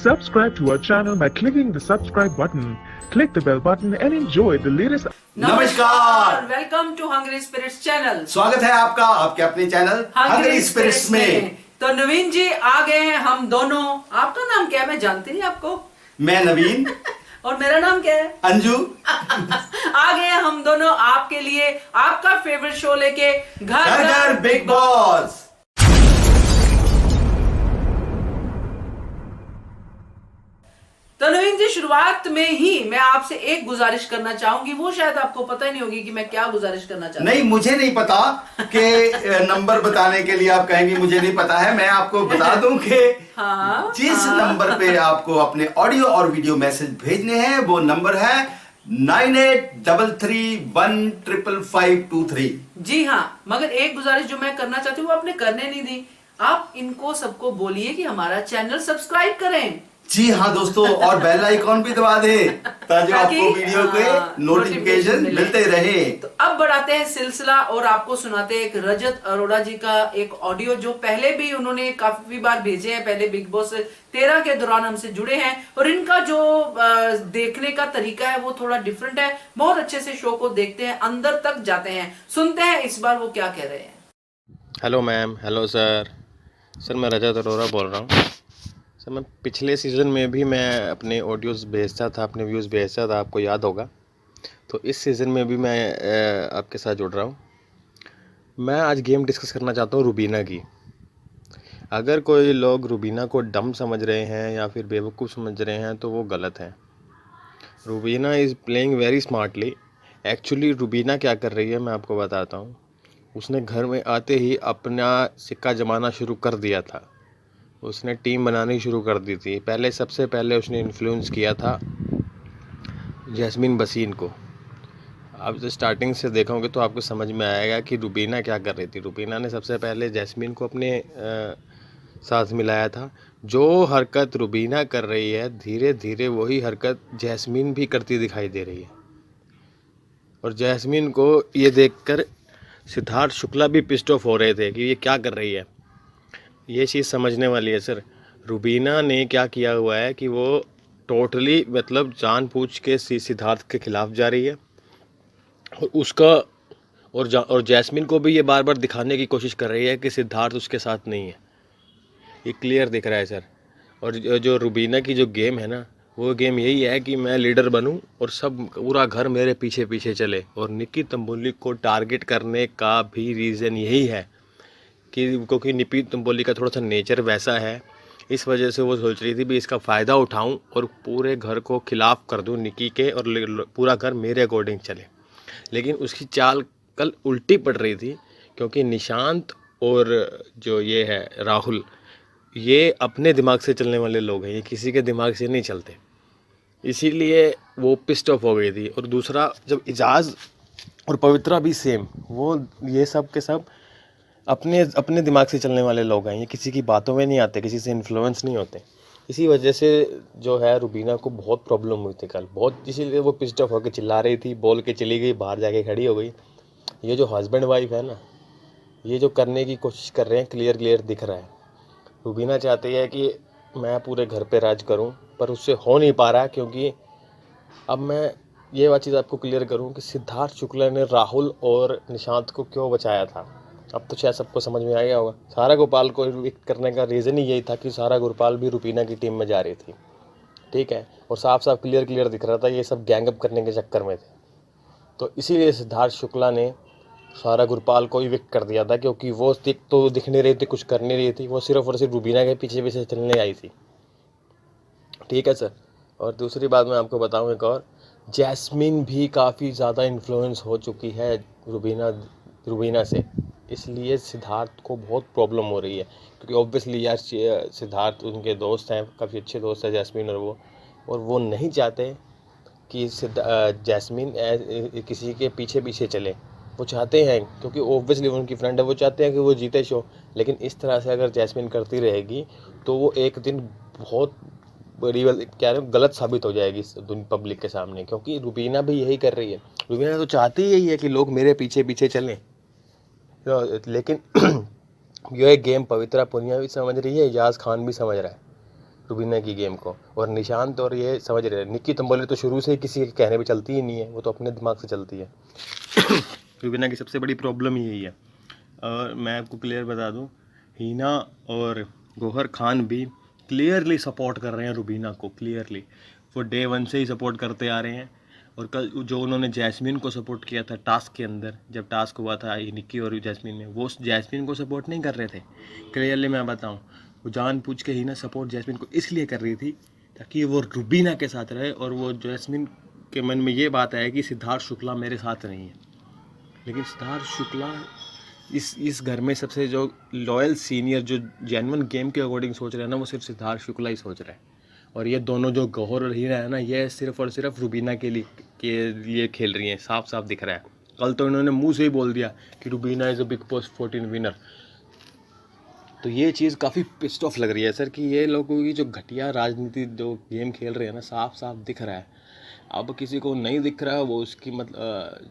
Subscribe to our channel by clicking the subscribe button. Click the bell button and enjoy the latest. नमस्कार, welcome to hungry spirits channel. स्वागत है आपका आपके अपने channel hungry spirits में। तो नवीन जी आ गए हैं हम दोनों। आपका नाम क्या है? मैं जानती नहीं आपको। मैं नवीन और मेरा नाम क्या है? अंजू। आ गए हैं हम दोनों आपके लिए आपका फेवरेट शो लेके, घर घर बिग बॉस। तो नवीन जी, शुरुआत में ही मैं आपसे एक गुजारिश करना चाहूंगी, वो शायद आपको पता ही नहीं होगी कि मैं क्या गुजारिश करना चाहती हूँ। नहीं, मुझे नहीं पता कि नंबर बताने के लिए आप कहेंगे मुझे नहीं पता है। मैं आपको बता दूं कि जिस नंबर पे आपको अपने ऑडियो और वीडियो मैसेज भेजने हैं वो नंबर है 9833155523। जी हाँ, मगर एक गुजारिश जो मैं करना चाहती हूँ वो आपने करने नहीं दी। आप इनको सबको बोलिए कि हमारा चैनल सब्सक्राइब करें। जी हाँ दोस्तों, और बेल आइकॉन भी दबा दे ताकि आपको वीडियो के नोटिफिकेशन मिलते रहे। तो अब बढ़ाते हैं सिलसिला और आपको सुनाते हैं एक रजत अरोड़ा जी का एक ऑडियो जो पहले भी उन्होंने काफी बार भेजे हैं। पहले बिग बॉस 13 के दौरान हमसे जुड़े हैं और इनका जो देखने का तरीका है वो थोड़ा डिफरेंट है। बहुत अच्छे से शो को देखते हैं, अंदर तक जाते हैं, सुनते हैं इस बार वो क्या कह रहे हैं। Hello ma'am. Hello sir. मैं रजत अरोड़ा बोल रहा हूँ सर। मैं पिछले सीज़न में भी मैं अपने ऑडियोज़ भेजता था, अपने व्यूज़ भेजता था, आपको याद होगा। तो इस सीज़न में भी मैं आपके साथ जुड़ रहा हूँ। मैं आज गेम डिस्कस करना चाहता हूँ रुबीना की। अगर कोई लोग रुबीना को डम समझ रहे हैं या फिर बेवकूफ़ समझ रहे हैं तो वो गलत है। Rubina is playing very smartly. Actually Rubina क्या कर रही है मैं आपको बताता हूँ। उसने घर में आते ही अपना सिक्का जमाना शुरू कर दिया था। उसने टीम बनानी शुरू कर दी थी। सबसे पहले उसने इन्फ्लुएंस किया था जैस्मीन बसीन को। आप जो स्टार्टिंग से देखोगे तो आपको समझ में आएगा कि रुबीना क्या कर रही थी। रुबीना ने सबसे पहले जैस्मीन को अपने साथ मिलाया था। जो हरकत रुबीना कर रही है धीरे धीरे वही हरकत जैस्मीन भी करती दिखाई दे रही है। और जैस्मीन को ये देखकर सिद्धार्थ शुक्ला भी पिस्ड ऑफ हो रहे थे कि ये क्या कर रही है। ये चीज़ समझने वाली है सर। रुबीना ने क्या किया हुआ है कि वो टोटली मतलब जानबूझ के सिद्धार्थ के खिलाफ जा रही है और उसका और जैस्मिन को भी ये बार बार दिखाने की कोशिश कर रही है कि सिद्धार्थ उसके साथ नहीं है। ये क्लियर दिख रहा है सर। और जो रुबीना की जो गेम है ना, वो गेम यही है कि मैं लीडर बनूं और सब पूरा घर मेरे पीछे पीछे चले। और निक्की तंबोली को टारगेट करने का भी रीज़न यही है क्योंकि निक्की तंबोली का थोड़ा सा नेचर वैसा है। इस वजह से वो सोच रही थी भी इसका फ़ायदा उठाऊं और पूरे घर को खिलाफ़ कर दूं निक्की के और पूरा घर मेरे अकॉर्डिंग चले। लेकिन उसकी चाल कल उल्टी पड़ रही थी क्योंकि निशांत और जो ये है राहुल, ये अपने दिमाग से चलने वाले लोग हैं, ये किसी के दिमाग से नहीं चलते। इसीलिए वो पिस्ड ऑफ हो गई थी। और दूसरा, जब इजाज़ और पवित्रा भी सेम, वो ये सब के सब अपने दिमाग से चलने वाले लोग हैं। ये किसी की बातों में नहीं आते, किसी से इन्फ्लुएंस नहीं होते। इसी वजह से जो है रुबीना को बहुत प्रॉब्लम हुई थी कल बहुत। इसीलिए वो पिस्ड ऑफ होकर चिल्ला रही थी, बोल के चली गई, बाहर जाके खड़ी हो गई। ये जो हस्बैंड वाइफ है ना, ये जो करने की कोशिश कर रहे हैं क्लियर दिख रहा है। रुबीना चाहती है कि मैं पूरे घर पर राज करूँ, पर उससे हो नहीं पा रहा। क्योंकि अब मैं ये बात चीज़ आपको क्लियर करूँ कि सिद्धार्थ शुक्ला ने राहुल और निशांत को क्यों बचाया था, अब तो शायद सबको समझ में आ गया होगा। सारा गोपाल को इविक्ट करने का रीज़न ही यही था कि सारा गोपाल भी रुबीना की टीम में जा रही थी, ठीक है। और साफ साफ क्लियर दिख रहा था ये सब गैंगअप करने के चक्कर में थे। तो इसीलिए सिद्धार्थ शुक्ला ने सारा गोपाल को इविक्ट कर दिया था, क्योंकि वो तो दिख नहीं रही थी, कुछ कर नहीं रही थी, वो सिर्फ और सिर्फ रुबीना के पीछे पीछे चलने आई थी, ठीक है सर। और दूसरी बात मैं आपको बताऊँ एक और, जैस्मिन भी काफ़ी ज़्यादा इन्फ्लुएंस हो चुकी है रुबीना से। इसलिए सिद्धार्थ को बहुत प्रॉब्लम हो रही है, क्योंकि ऑब्वियसली यार सिद्धार्थ उनके दोस्त हैं, काफ़ी अच्छे दोस्त हैं जैस्मिन और वो नहीं चाहते कि जैस्मिन किसी के पीछे पीछे चले। वो चाहते हैं, क्योंकि ऑब्वियसली उनकी फ्रेंड है, वो चाहते हैं कि वो जीते शो। लेकिन इस तरह से अगर जैस्मिन करती रहेगी तो वो एक दिन बहुत बड़ी क्या गलत साबित हो जाएगी पब्लिक के सामने। क्योंकि रुबीना भी यही कर रही है। रुबीना तो चाहती यही है कि लोग मेरे पीछे पीछे चलें। लेकिन यह गेम पवित्रा पुनिया भी समझ रही है, एजाज खान भी समझ रहा है। रुबीना की गेम को, और निशांत और ये समझ रहे हैं। निक्की तंबोली तो शुरू से ही किसी के कहने पे चलती ही नहीं है, वो तो अपने दिमाग से चलती है। रुबीना की सबसे बड़ी प्रॉब्लम यही है। और मैं आपको क्लियर बता दूं, हीना और गौहर खान भी क्लियरली सपोर्ट कर रहे हैं रुबीना को, क्लियरली वो डे 1 से ही सपोर्ट करते आ रहे हैं। और कल जो उन्होंने जैस्मीन को सपोर्ट किया था टास्क के अंदर, जब टास्क हुआ था ये निक्की और जैस्मीन में, वो जैस्मीन को सपोर्ट नहीं कर रहे थे। क्लियरली मैं बताऊं, वो जानबूझ के हीना सपोर्ट जैस्मीन को इसलिए कर रही थी ताकि वो रुबीना के साथ रहे, और वो जैस्मीन के मन में ये बात आए कि सिद्धार्थ शुक्ला मेरे साथ नहीं है। लेकिन सिद्धार्थ शुक्ला इस घर में सबसे जो लॉयल सीनियर, जो जेन्युइन गेम के अकॉर्डिंग सोच रहे हैं ना, वो सिर्फ सिद्धार्थ शुक्ला ही सोच रहा है। और ये दोनों जो गौहर और हीना है ना, ये सिर्फ और सिर्फ रुबीना के लिए खेल रही हैं, साफ साफ दिख रहा है। कल तो इन्होंने मुंह से ही बोल दिया कि Rubina is a big boss 14 winner. तो ये चीज़ काफ़ी पिस्ड ऑफ लग रही है सर, कि ये लोगों की जो घटिया राजनीति जो गेम खेल रहे हैं ना, साफ साफ दिख रहा है। अब किसी को नहीं दिख रहा, वो उसकी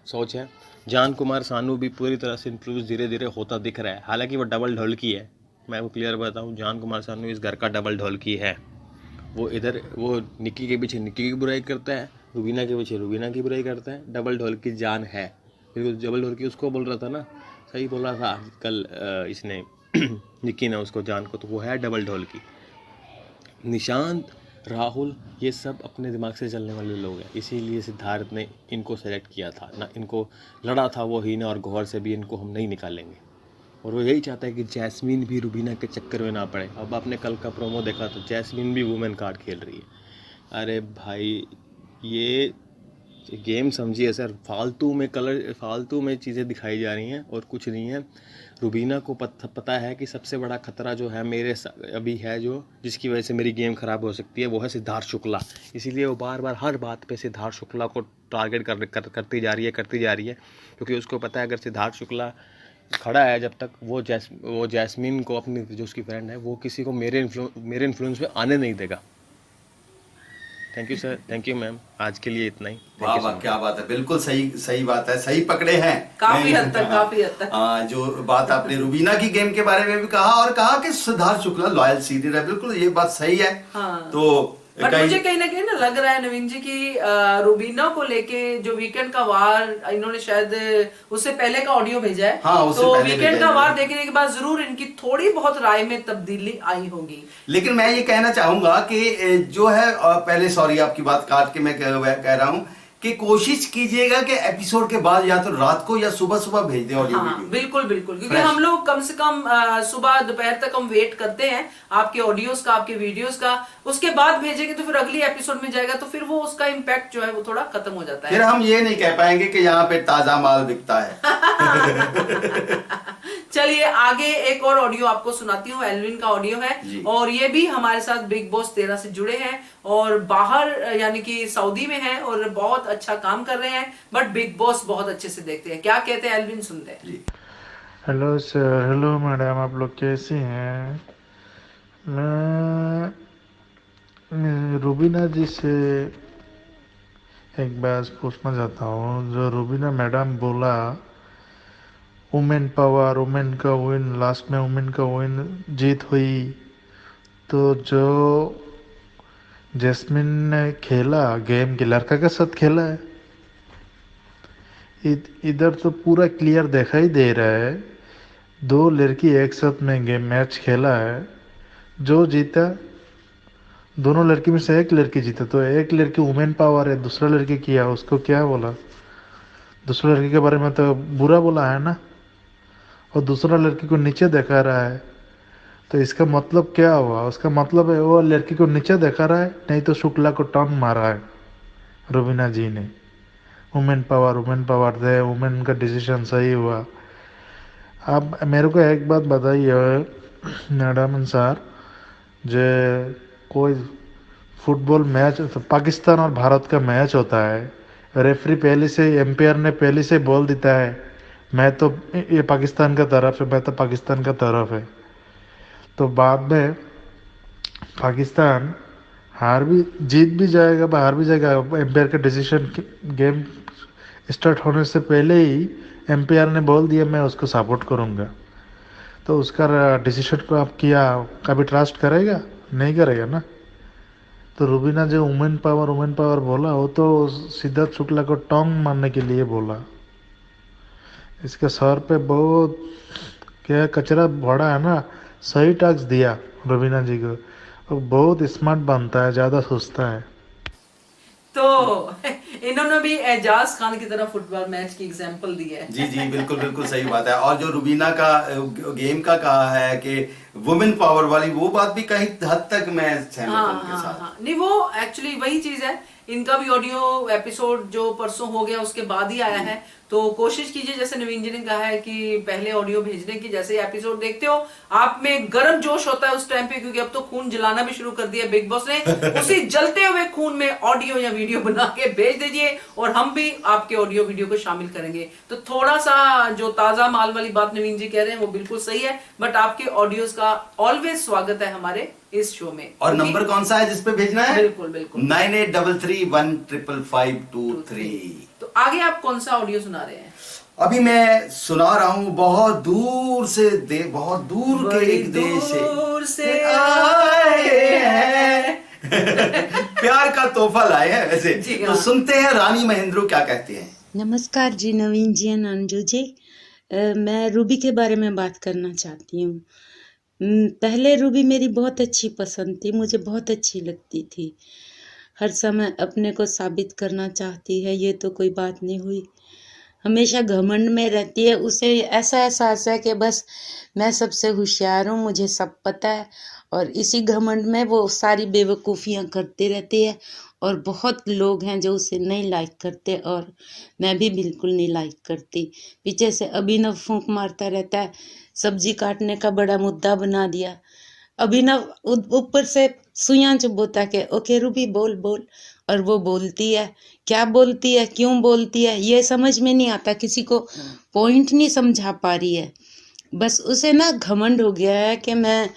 सोच है। जान कुमार सानू भी पूरी तरह से इन्फ्लुएंस धीरे धीरे होता दिख रहा है, हालांकि वो डबल ढोलकी है। मैं वो क्लियर बताऊँ, जान कुमार सानू इस घर का डबल ढोलकी है। वो इधर वो निक्की के पीछे निक्की की बुराई करता है, रुबीना के पीछे रुबीना की बुराई करता है। डबल ढोलकी जान है, बिल्कुल डबल ढोलकी उसको बोल रहा था ना, सही बोल रहा था कल इसने निक्की ने उसको, जान को, तो वो है डबल ढोलकी। निशांत, राहुल, ये सब अपने दिमाग से चलने वाले लोग हैं, इसीलिए सिद्धार्थ ने इनको सेलेक्ट किया था ना, इनको लड़ा था वो हीना और गौहर से भी, इनको हम नहीं निकालेंगे। और वो यही चाहता है कि जैस्मीन भी रुबीना के चक्कर में ना पड़े। अब आपने कल का प्रोमो देखा तो जैस्मीन भी वुमेन कार्ड खेल रही है। अरे भाई, ये गेम समझिए सर, फालतू में चीज़ें दिखाई जा रही हैं और कुछ नहीं है। रुबीना को पता है कि सबसे बड़ा खतरा जो है मेरे अभी है, जो जिसकी वजह से मेरी गेम ख़राब हो सकती है, वो है सिद्धार्थ शुक्ला। इसीलिए वो बार बार हर बात पे सिद्धार्थ शुक्ला को टारगेट करती जा रही है, क्योंकि उसको पता है अगर सिद्धार्थ शुक्ला खड़ा है, जब तक वो जैस्मीन को, अपनी जो उसकी फ्रेंड है, वो किसी को मेरे इन्फ्लुएंस में आने नहीं देगा। Thank you sir, thank you ma'am, आज के लिए इतना ही। वाह वाह, क्या बात है, बिल्कुल सही बात है, सही पकड़े हैं काफी हद तक। जो बात आपने रुबीना की गेम के बारे में भी कहा, और कहा कि सिद्धार्थ शुक्ला लॉयल सीनियर है, बिल्कुल ये बात सही है। हाँ। तो बट मुझे कहीं ना कहीं ना लग रहा है नवीन जी की रुबीना को लेके जो वीकेंड का वार, इन्होंने शायद उससे पहले का ऑडियो भेजा है। हाँ, तो वीकेंड का वार देखने के बाद जरूर इनकी थोड़ी बहुत राय में तब्दीली आई होगी। लेकिन मैं ये कहना चाहूंगा कि जो है, पहले सॉरी आपकी बात काट के मैं कह रहा हूं कि कोशिश कीजिएगा कि एपिसोड के बाद या तो रात को या सुबह भेज दें ऑडियो वीडियो। बिल्कुल, क्योंकि हम लोग कम से कम सुबह दोपहर तक हम वेट करते हैं आपके ऑडियोज का, आपके वीडियोस का। उसके बाद भेजेंगे तो फिर अगली एपिसोड में जाएगा, तो फिर वो उसका इम्पैक्ट जो है वो थोड़ा खत्म हो जाता है। फिर हम ये नहीं कह पाएंगे कि यहाँ पे ताजा माल बिकता है। चलिए आगे एक और ऑडियो आपको सुनाती हूँ, एल्विन का ऑडियो है, और ये भी हमारे साथ बिग बॉस 13 से जुड़े हैं और बाहर यानी कि सऊदी में हैं और बहुत अच्छा काम कर रहे हैं, बट बिग बॉस बहुत अच्छे से देखते हैं। क्या कहते हैं एल्विन, सुनते हैं। हेलो सर, हेलो मैडम, आप लोग कैसे हैं? मैं रुबीना जी से एक बात पूछना चाहता हूँ। जो रुबीना मैडम बोला वुमेन पावर, वुमेन का विन, लास्ट में वुमेन का विन जीत हुई, तो जो जैस्मिन ने खेला गेम के लड़का के साथ खेला है, इधर तो पूरा क्लियर देखा ही दे रहा है, दो लड़की एक साथ में गेम मैच खेला है, जो जीता दोनों लड़की में से एक लड़की जीता। तो एक लड़की वुमेन पावर है, दूसरा लड़की किया, उसको क्या बोला? दूसरा लड़की के बारे में तो बुरा बोला है ना, और दूसरा लड़की को नीचे दिखा रहा है। तो इसका मतलब क्या हुआ? उसका मतलब है वो लड़की को नीचे दिखा रहा है, नहीं तो शुक्ला को टर्न मारा है रुबीना जी ने। वुमेन पावर दे, वुमेन का डिसीजन सही हुआ। अब मेरे को एक बात बताइए मैडम सर, जो कोई फुटबॉल मैच, तो पाकिस्तान और भारत का मैच होता है, रेफरी पहले से, एम्पायर ने पहले से बोल देता है मैं तो ये पाकिस्तान का तरफ है, मैं तो पाकिस्तान का तरफ है। तो बाद में पाकिस्तान जीत भी जाएगा, बाहर भी जाएगा। एम्पायर का डिसीजन गेम स्टार्ट होने से पहले ही एम्पायर ने बोल दिया मैं उसको सपोर्ट करूँगा, तो उसका डिसीजन को आप किया, कभी ट्रस्ट करेगा? नहीं करेगा ना। तो रुबीना जो वुमेन पावर बोला, वो तो सिद्धार्थ शुक्ला को टोंग मारने के लिए बोला। इसके सर पे बहुत क्या कचरा भरा है ना, सही टैक्स दिया रुबीना जी को। वो बहुत स्मार्ट बनता है, ज़्यादा सोचता है। तो इन्होंने भी एजाज खान की तरह फुटबॉल मैच की एग्जांपल दी है। जी जी, बिल्कुल बिल्कुल सही बात है। और जो रुबीना का गेम का कहा है कि वुमेन पावर वाली, वो बात भी कहीं हद तक मैं सहमत हूं उनके साथ। नहीं, वो एक्चुअली वही चीज है। इनका भी ऑडियो एपिसोड जो परसों हो गया उसके बाद ही आया है, तो कोशिश कीजिए, जैसे नवीन जी ने कहा है कि पहले ऑडियो भेजने की। जैसे एपिसोड देखते हो आप में गर्म जोश होता है उस टाइम पे, क्योंकि अब तो खून जलाना भी शुरू कर दिया बिग बॉस ने। उसी जलते हुए खून में ऑडियो या वीडियो बना के भेज दीजिए और हम भी आपके ऑडियो वीडियो को शामिल करेंगे। तो थोड़ा सा जो ताजा माल वाली बात नवीन जी कह रहे हैं वो बिल्कुल सही है, बट आपके ऑडियोज का ऑलवेज स्वागत है हमारे इस शो में। और नंबर कौन सा है जिसपे भेजना है? बिल्कुल बिल्कुल 9833155523। तो आगे आप कौन सा ऑडियो सुना रहे हैं? अभी मैं सुना रहा हूँ बहुत दूर से बहुत दूर के एक देश से आए हैं प्यार का तोहफा लाए हैं वैसे। तो सुनते हैं रानी महेंद्रू क्या कहते हैं। नमस्कार जी, नवीन जी और अंजू जी। मैं रूबी के बारे में बात करना चाहती हूँ। पहले रूबी मेरी बहुत अच्छी पसंद थी, मुझे बहुत अच्छी लगती थी। हर समय अपने को साबित करना चाहती है, ये तो कोई बात नहीं हुई। हमेशा घमंड में रहती है, उसे ऐसा एहसास है कि बस मैं सबसे होशियार हूँ, मुझे सब पता है। और इसी घमंड में वो सारी बेवकूफ़ियाँ करती रहती है। और बहुत लोग हैं जो उसे नहीं लाइक करते, और मैं भी बिल्कुल नहीं लाइक करती। पीछे से अभिनव फूंक मारता रहता है, सब्जी काटने का बड़ा मुद्दा बना दिया। अभिनव ऊपर से सुइयां चुभोता के ओके रूबी बोल बोल, और वो बोलती है। क्या बोलती है, क्यों बोलती है, ये समझ में नहीं आता। किसी को पॉइंट नहीं समझा पा रही है। बस उसे ना घमंड हो गया है कि मैं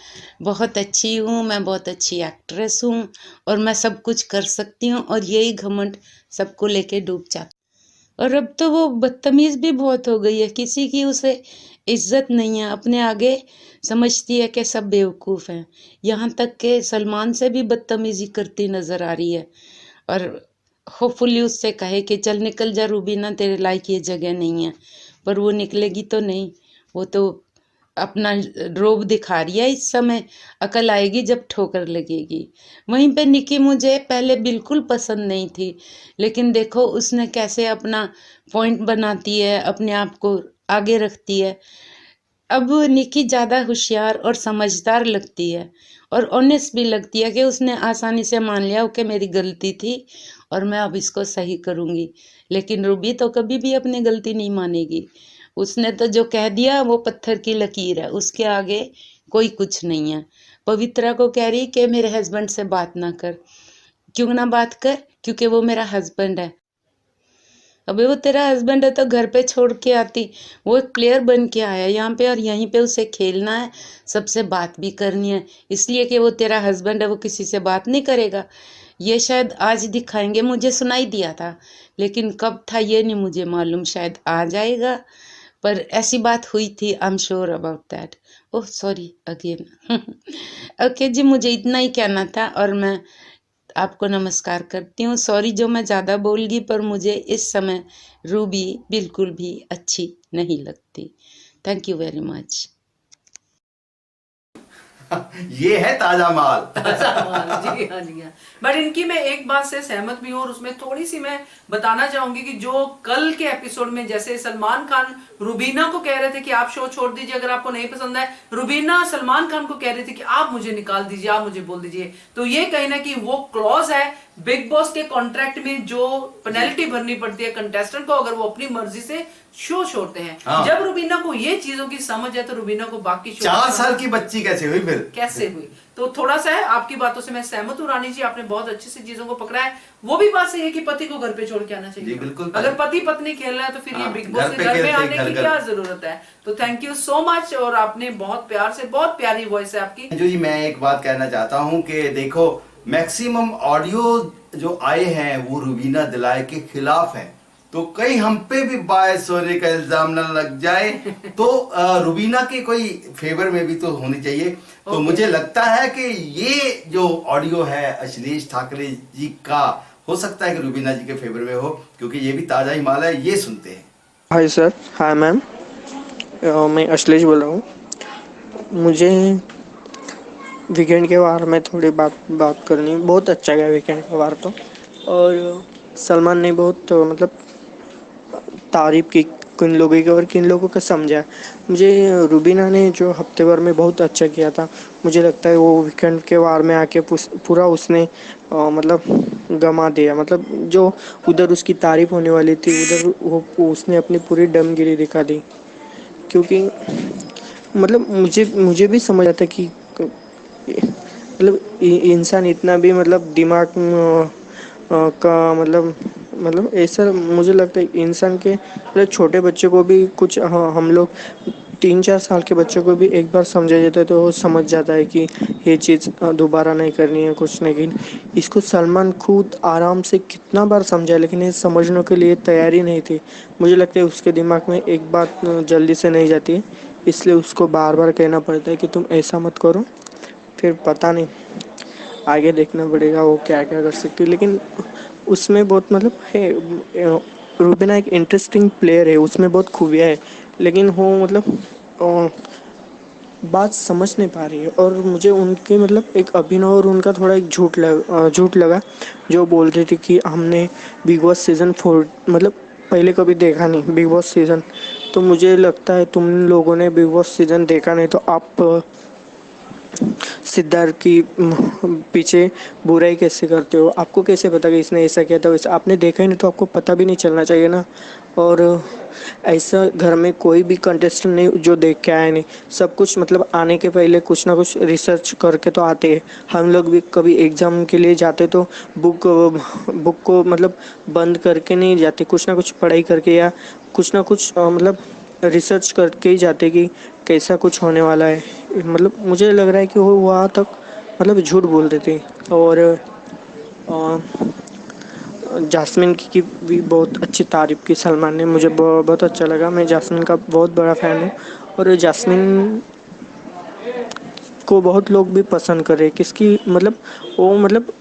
बहुत अच्छी हूँ, मैं बहुत अच्छी एक्ट्रेस हूँ और मैं सब कुछ कर सकती हूँ, और यही घमंड सबको लेके डूब जाता। और अब तो वो बदतमीज़ भी बहुत हो गई है, किसी की उसे इज्जत नहीं है। अपने आगे समझती है कि सब बेवकूफ़ हैं। यहाँ तक कि सलमान से भी बदतमीज़ी करती नज़र आ रही है। और होपफुली उससे कहे कि चल निकल जा रूबीना, तेरे लायक ये जगह नहीं है। पर वो निकलेगी तो नहीं, वो तो अपना रोब दिखा रही है इस समय। अकल आएगी जब ठोकर लगेगी। वहीं पे निकी मुझे पहले बिल्कुल पसंद नहीं थी, लेकिन देखो उसने कैसे अपना पॉइंट बनाती है, अपने आप को आगे रखती है। अब निकी ज़्यादा होशियार और समझदार लगती है, और ऑनेस्ट भी लगती है कि उसने आसानी से मान लिया कि मेरी गलती थी और मैं अब इसको सही करूँगी। लेकिन रूबी तो कभी भी अपनी गलती नहीं मानेगी। उसने तो जो कह दिया वो पत्थर की लकीर है, उसके आगे कोई कुछ नहीं है। पवित्रा को कह रही कि मेरे हस्बैंड से बात ना कर। क्यों ना बात कर? क्योंकि वो मेरा हस्बैंड है। अबे वो तेरा हस्बैंड है तो घर पे छोड़ के आती। वो एक प्लेयर बन के आया यहाँ पे, और यहीं पे उसे खेलना है, सबसे बात भी करनी है। इसलिए कि वो तेरा हस्बैंड है वो किसी से बात नहीं करेगा। ये शायद आज दिखाएंगे, मुझे सुनाई दिया था, लेकिन कब था ये नहीं मुझे मालूम। शायद आ जाएगा, पर ऐसी बात हुई थी। I am sure about that. Oh sorry again. Okay जी, मुझे इतना ही कहना था और मैं आपको नमस्कार करती हूँ। सॉरी जो मैं ज़्यादा बोल गई, पर मुझे इस समय रूबी बिल्कुल भी अच्छी नहीं लगती। Thank you very much. ये है ताजा माल। जी हाँ जी हाँ। बट इनकी मैं एक बात से सहमत भी हूँ, और उसमें थोड़ी सी मैं बताना चाहूंगी कि जो कल के एपिसोड में जैसे सलमान खान रुबीना को कह रहे थे कि आप शो छोड़ दीजिए अगर आपको नहीं पसंद है, रुबीना सलमान खान को कह रही थी कि आप मुझे निकाल दीजिए, आप मुझे बोल दीजिए। तो ये कहीं ना कहीं वो क्लॉज है बिग बॉस के कॉन्ट्रैक्ट में जो पेनल्टी भरनी पड़ती है कंटेस्टेंट को अगर वो अपनी मर्जी से शो छोड़ते हैं। हाँ। जब रुबीना को ये चीजों की समझ है तो रुबीना को बाकी शो 4 साल की बच्ची कैसे हुई फिर? कैसे हुई? तो थोड़ा सा है, आपकी बातों से मैं सहमत हूँ रानी जी, आपने बहुत अच्छी सी चीजों को पकड़ा है। वो भी बात सही है कि पति को घर पे छोड़ के आना चाहिए। बिल्कुल। अगर पति पत्नी खेलना है तो फिर ये बिग बॉस के घर में आने की क्या जरूरत है? तो थैंक यू सो मच, और आपने बहुत प्यार से, बहुत प्यारी वॉइस है आपकी। जी मैं एक बात कहना चाहता हूँ कि देखो मैक्सिमम ऑडियो जो आए हैं वो रुबीना दिलाए के खिलाफ हैं, तो कहीं हम पे भी बायस होने का इल्जाम न लग जाए। तो रुबीना के कोई फेवर में भी तो होनी चाहिए। तो Okay. मुझे लगता है कि ये जो ऑडियो है अश्लेष ठाकरे जी का हो सकता है कि रुबीना जी के फेवर में हो, क्योंकि ये भी ताजा ही माल है। ये सुनते हैं। हाय सर, हाय मैम, मैं अश्लेष बोल रहा हूँ। मुझे वीकेंड के बारे में थोड़ी बात करनी। बहुत अच्छा गया वीकेंड का बार तो, और सलमान ने बहुत मतलब तारीफ की किन लोगों की और किन लोगों का समझा। मुझे रुबीना ने जो हफ्ते भर में बहुत अच्छा किया था, मुझे लगता है वो वीकेंड के बार में आके पूरा उसने मतलब गमा दिया। मतलब जो उधर उसकी तारीफ होने वाली थी, उधर वो उसने अपनी पूरी दमगिरी दिखा दी। क्योंकि मतलब मुझे भी समझ आता कि मतलब इंसान इतना भी मतलब दिमाग का मतलब ऐसा मुझे लगता है इंसान के मतलब छोटे बच्चे को भी कुछ हम लोग 3-4 साल के बच्चे को भी एक बार समझा जाता है तो वो समझ जाता है कि ये चीज़ दोबारा नहीं करनी है कुछ। लेकिन इसको सलमान खुद आराम से कितना बार समझा, लेकिन ये समझने के लिए तैयार ही नहीं थी। मुझे लगता है उसके दिमाग में एक बात जल्दी से नहीं जाती है, इसलिए उसको बार बार कहना पड़ता है कि तुम ऐसा मत करो। फिर पता नहीं आगे देखना पड़ेगा वो क्या क्या कर सकती है। लेकिन उसमें बहुत मतलब है, रुबीना एक इंटरेस्टिंग प्लेयर है, उसमें बहुत खूबियाँ है, लेकिन वो मतलब बात समझ नहीं पा रही है। और मुझे उनके मतलब एक अभिनय और उनका थोड़ा एक झूठ लगा जो बोल रही थी कि हमने बिग बॉस सीज़न 4 मतलब पहले कभी देखा नहीं बिग बॉस सीज़न। तो मुझे लगता है तुम लोगों ने बिग बॉस सीज़न देखा नहीं तो आप सिद्धार्थ की पीछे बुराई कैसे करते हो? आपको कैसे पता कि इसने ऐसा किया था वैसा? आपने देखा ही नहीं तो आपको पता भी नहीं चलना चाहिए ना। और ऐसा घर में कोई भी कंटेस्टेंट नहीं जो देख के आया नहीं। सब कुछ मतलब आने के पहले कुछ ना कुछ रिसर्च करके तो आते हैं। हम लोग भी कभी एग्ज़ाम के लिए जाते तो बुक को मतलब बंद करके नहीं जाते, कुछ ना कुछ पढ़ाई करके या कुछ ना कुछ मतलब रिसर्च करके ही जाते कि कैसा कुछ होने वाला है। मतलब मुझे लग रहा है कि वो वहाँ तक मतलब झूठ बोल रहे थे। और जास्मिन की भी बहुत अच्छी तारीफ़ की सलमान ने, मुझे बहुत अच्छा लगा। मैं जास्मिन का बहुत बड़ा फ़ैन हूँ और जास्मिन को बहुत लोग भी पसंद कर रहे हैं। किसकी मतलब वो मतलब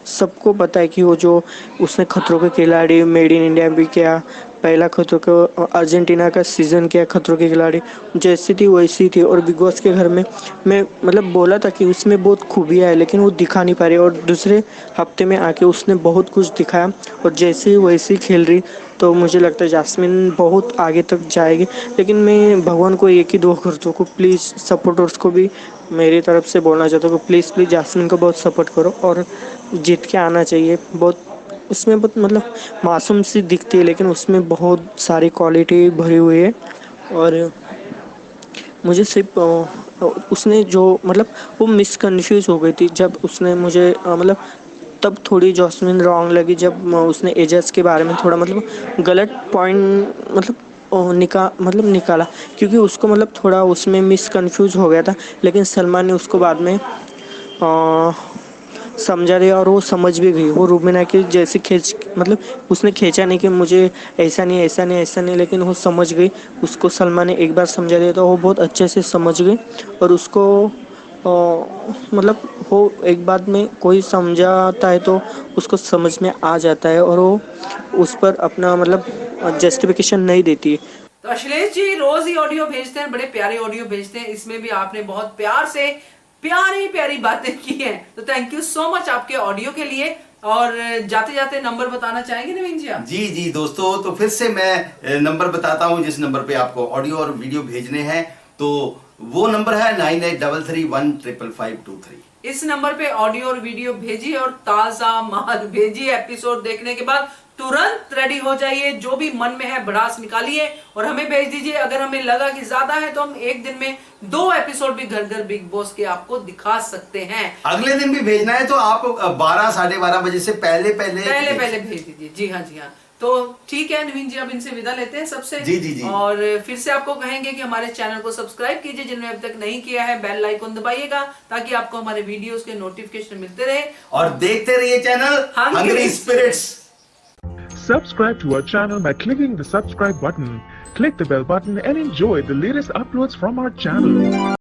सबको पता है कि वो जो उसने खतरों के खिलाड़ी मेड इन इंडिया भी किया, पहला खतरों के अर्जेंटीना का सीज़न किया, खतरों के खिलाड़ी जैसी थी वैसी थी। और बिग बॉस के घर में मैं मतलब बोला था कि उसमें बहुत खूबियाँ है, लेकिन वो दिखा नहीं पा रही। और दूसरे हफ्ते में आके उसने बहुत कुछ दिखाया और जैसे वैसी खेल रही। तो मुझे लगता है जास्मिन बहुत आगे तक जाएगी। लेकिन मैं भगवान को एक ही दुआ करता हूँ, प्लीज़ सपोर्टर्स को भी मेरी तरफ से बोलना चाहता हूँ कि प्लीज़ जास्मिन को बहुत सपोर्ट करो और जीत के आना चाहिए। बहुत उसमें बहुत मतलब मासूम सी दिखती है, लेकिन उसमें बहुत सारी क्वालिटी भरी हुई है। और मुझे सिर्फ उसने जो मतलब वो मिसकन्फ्यूज हो गई थी जब उसने मुझे मतलब तब थोड़ी जॉस्मिन रॉन्ग लगी जब उसने एजेस के बारे में थोड़ा मतलब गलत पॉइंट मतलब निकाला, क्योंकि उसको मतलब थोड़ा उसमें मिसकन्फ्यूज हो गया था। लेकिन सलमान ने उसको बाद में समझा दिया और वो समझ भी गई। वो रुबीना की जैसे मतलब उसने खींचा नहीं कि मुझे ऐसा नहीं ऐसा नहीं ऐसा नहीं, लेकिन वो समझ गई। उसको सलमान ने एक बार समझा दिया तो वो बहुत अच्छे से समझ गई। और उसको मतलब वो एक बात में कोई समझाता है तो उसको समझ में आ जाता है और वो उस पर अपना मतलब जस्टिफिकेशन नहीं देती है। तो अश्लेष जी रोज ही ऑडियो भेजते हैं, बड़े प्यारे ऑडियो भेजते हैं। इसमें भी आपने बहुत प्यार से प्यारी प्यारी बातें की हैं, तो थैंक यू सो मच आपके ऑडियो के लिए। और जाते जाते नंबर बताना चाहेंगे नवीन जी आप? जी जी दोस्तों, तो फिर से मैं नंबर बताता हूं जिस नंबर पे आपको ऑडियो और वीडियो भेजने हैं। तो वो नंबर है 9833155523। इस नंबर पे ऑडियो और वीडियो भेजिए और ताजा माल भेजिए। एपिसोड देखने के बाद तुरंत रेडी हो जाइए, जो भी मन में है भड़ास निकालिए और हमें भेज दीजिए। अगर हमें लगा कि ज्यादा है तो हम एक दिन में 2 एपिसोड भी घर घर बिग बॉस के आपको दिखा सकते हैं। अगले दिन भी भेजना है तो आप 12 साढ़े 12 बजे से पहले भेज दीजिए। जी हाँ जी हाँ। तो ठीक है नवीन जी, अब इनसे विदा लेते हैं सबसे। जी जी जी। और फिर से आपको कहेंगे कि हमारे चैनल को सब्सक्राइब कीजिए जिन्होंने अभी तक नहीं किया है, बेल आइकन दबाइएगा ताकि आपको हमारे वीडियोस के नोटिफिकेशन मिलते रहे। और देखते रहिए channel hungry spirits. Subscribe to our channel by clicking the subscribe button. Click the bell button and enjoy the latest uploads from our channel.